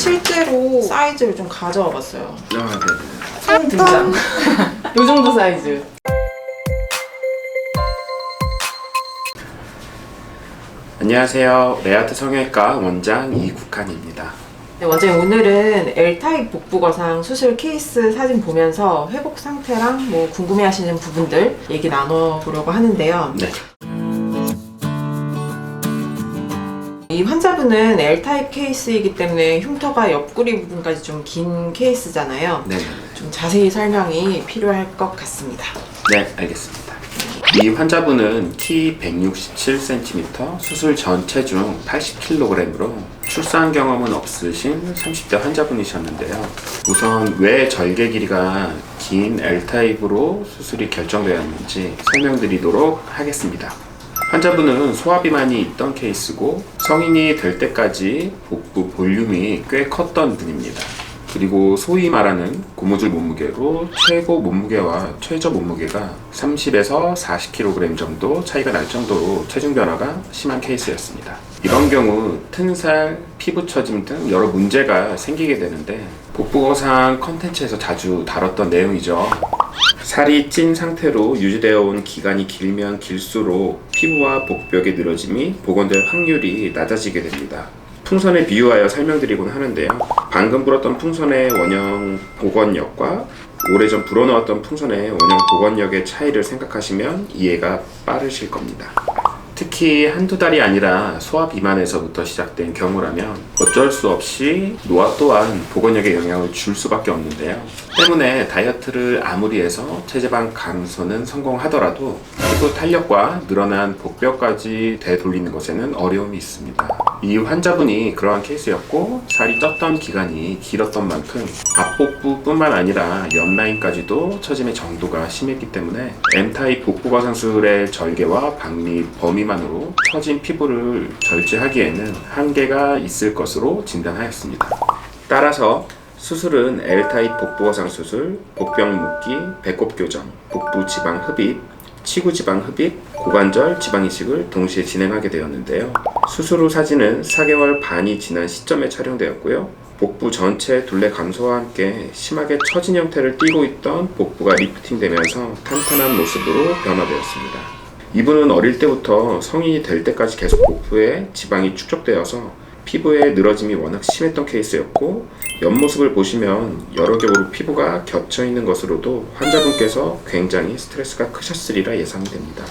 실제로 사이즈를 좀 가져와 봤어요. 아, 네네. 손 등장. 요 정도 사이즈. 안녕하세요. 레아트 성형외과 원장 이국한입니다. 네, 원장님 오늘은 L타입 복부 거상 수술 케이스 사진 보면서 회복 상태랑 뭐 궁금해하시는 부분들 얘기 나눠보려고 하는데요. 네. 이 환자분은 L타입 케이스이기 때문에 흉터가 옆구리 부분까지 좀 긴 케이스잖아요. 네. 좀 자세히 설명이 필요할 것 같습니다. 네, 알겠습니다. 이 환자분은 키 167cm, 수술 전 체중 80kg으로 출산 경험은 없으신 30대 환자분이셨는데요. 우선 왜 절개 길이가 긴 L타입으로 수술이 결정되었는지 설명드리도록 하겠습니다. 환자분은 소화비만이 있던 케이스고 성인이 될 때까지 복부 볼륨이 꽤 컸던 분입니다. 그리고 소위 말하는 고무줄 몸무게로 최고 몸무게와 최저 몸무게가 30에서 40kg 정도 차이가 날 정도로 체중 변화가 심한 케이스였습니다. 이런 경우 튼살, 피부 처짐 등 여러 문제가 생기게 되는데 복부 거상 컨텐츠에서 자주 다뤘던 내용이죠. 살이 찐 상태로 유지되어 온 기간이 길면 길수록 피부와 복벽의 늘어짐이 복원될 확률이 낮아지게 됩니다. 풍선에 비유하여 설명드리곤 하는데요. 방금 불었던 풍선의 원형 복원력과 오래전 불어넣었던 풍선의 원형 복원력의 차이를 생각하시면 이해가 빠르실 겁니다. 특히 한두 달이 아니라 소화 비만에서부터 시작된 경우라면 어쩔 수 없이 노화 또한 복원력에 영향을 줄 수밖에 없는데요. 때문에 다이어트를 아무리 해서 체지방 감소는 성공하더라도 피부 탄력과 늘어난 복벽까지 되돌리는 것에는 어려움이 있습니다. 이 환자분이 그러한 케이스였고 살이 쪘던 기간이 길었던 만큼 앞복부뿐만 아니라 옆라인까지도 처짐의 정도가 심했기 때문에 M타입 복부 거상술의 절개와 박리 범위만으로 처진 피부를 절제하기에는 한계가 있을 것으로 진단하였습니다. 따라서 수술은 L타입 복부 거상 수술, 복병 묶기, 배꼽 교정, 복부 지방 흡입, 치구 지방 흡입, 고관절 지방 이식을 동시에 진행하게 되었는데요. 수술 후 사진은 4개월 반이 지난 시점에 촬영되었고요. 복부 전체 둘레 감소와 함께 심하게 처진 형태를 띠고 있던 복부가 리프팅되면서 탄탄한 모습으로 변화되었습니다. 이분은 어릴 때부터 성인이 될 때까지 계속 복부에 지방이 축적되어서 피부의 늘어짐이 워낙 심했던 케이스였고 옆모습을 보시면 여러 겹으로 피부가 겹쳐있는 것으로도 환자분께서 굉장히 스트레스가 크셨으리라 예상이 됩니다.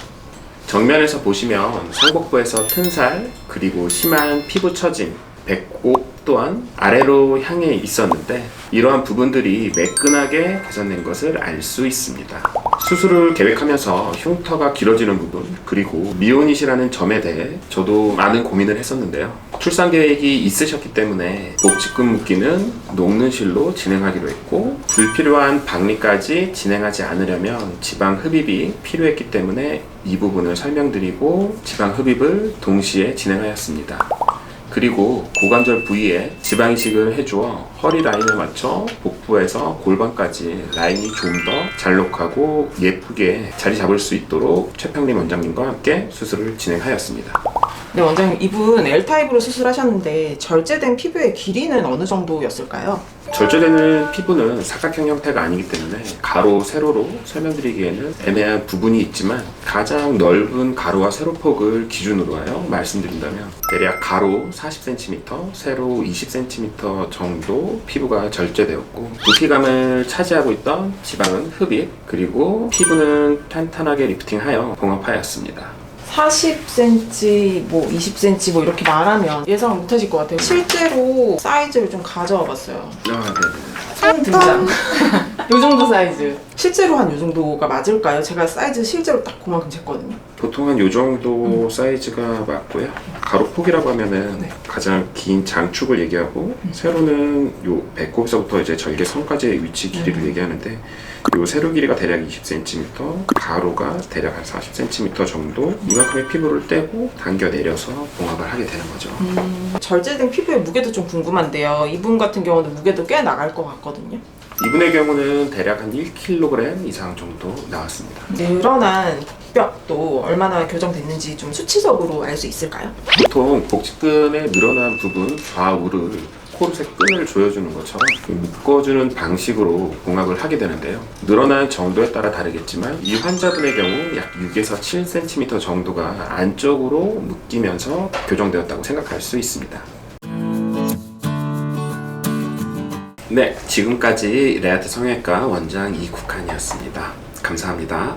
정면에서 보시면 상복부에서 튼살 그리고 심한 피부 처짐, 배꼽 또한 아래로 향해 있었는데 이러한 부분들이 매끈하게 개선된 것을 알 수 있습니다. 수술을 계획하면서 흉터가 길어지는 부분 그리고 미혼이시라는 점에 대해 저도 많은 고민을 했었는데요. 출산 계획이 있으셨기 때문에 복직근 묶기는 녹는 실로 진행하기로 했고 불필요한 박리까지 진행하지 않으려면 지방 흡입이 필요했기 때문에 이 부분을 설명드리고 지방 흡입을 동시에 진행하였습니다. 그리고 고관절 부위에 지방 이식을 해주어 허리 라인을 맞춰 복부에서 골반까지 라인이 좀 더 잘록하고 예쁘게 자리 잡을 수 있도록 최평림 원장님과 함께 수술을 진행하였습니다. 네, 원장님 이분 L타입으로 수술하셨는데 절제된 피부의 길이는 어느 정도였을까요? 절제되는 피부는 사각형 형태가 아니기 때문에 가로, 세로로 설명드리기에는 애매한 부분이 있지만 가장 넓은 가로와 세로 폭을 기준으로 하여 말씀드린다면 대략 가로 40cm, 세로 20cm 정도 피부가 절제되었고 부피감을 차지하고 있던 지방은 흡입 그리고 피부는 탄탄하게 리프팅하여 봉합하였습니다. 40cm, 뭐 20cm 뭐 이렇게 말하면 예상 못하실 것 같아요. 실제로 사이즈를 좀 가져와 봤어요. 아, 네네. 손 등장. 요 정도 사이즈. 실제로 한 요 정도가 맞을까요? 제가 사이즈 실제로 딱 그만큼 쟀거든요. 보통 한 요 정도 사이즈가 맞고요. 가로 폭이라고 하면은 네. 가장 긴 장축을 얘기하고 세로는 요 배꼽에서부터 이제 절개선까지의 위치 길이를 얘기하는데 요 세로 길이가 대략 20cm, 가로가 대략 한 40cm 정도 이만큼의 피부를 떼고 당겨 내려서 봉합을 하게 되는 거죠. 절제된 피부의 무게도 좀 궁금한데요. 이분 같은 경우는 무게도 꽤 나갈 것 같거든요. 이분의 경우는 대략 한 1kg 이상 정도 나왔습니다. 늘어난 복벽도 얼마나 교정됐는지 좀 수치적으로 알 수 있을까요? 보통 복직근의 늘어난 부분 좌우를 포르쉐 끈을 조여주는 것처럼 묶어주는 방식으로 봉합을 하게 되는데요. 늘어나는 정도에 따라 다르겠지만 이 환자분의 경우 약 6에서 7cm 정도가 안쪽으로 묶이면서 교정되었다고 생각할 수 있습니다. 네, 지금까지 레아트 성형외과 원장 이국한이었습니다. 감사합니다.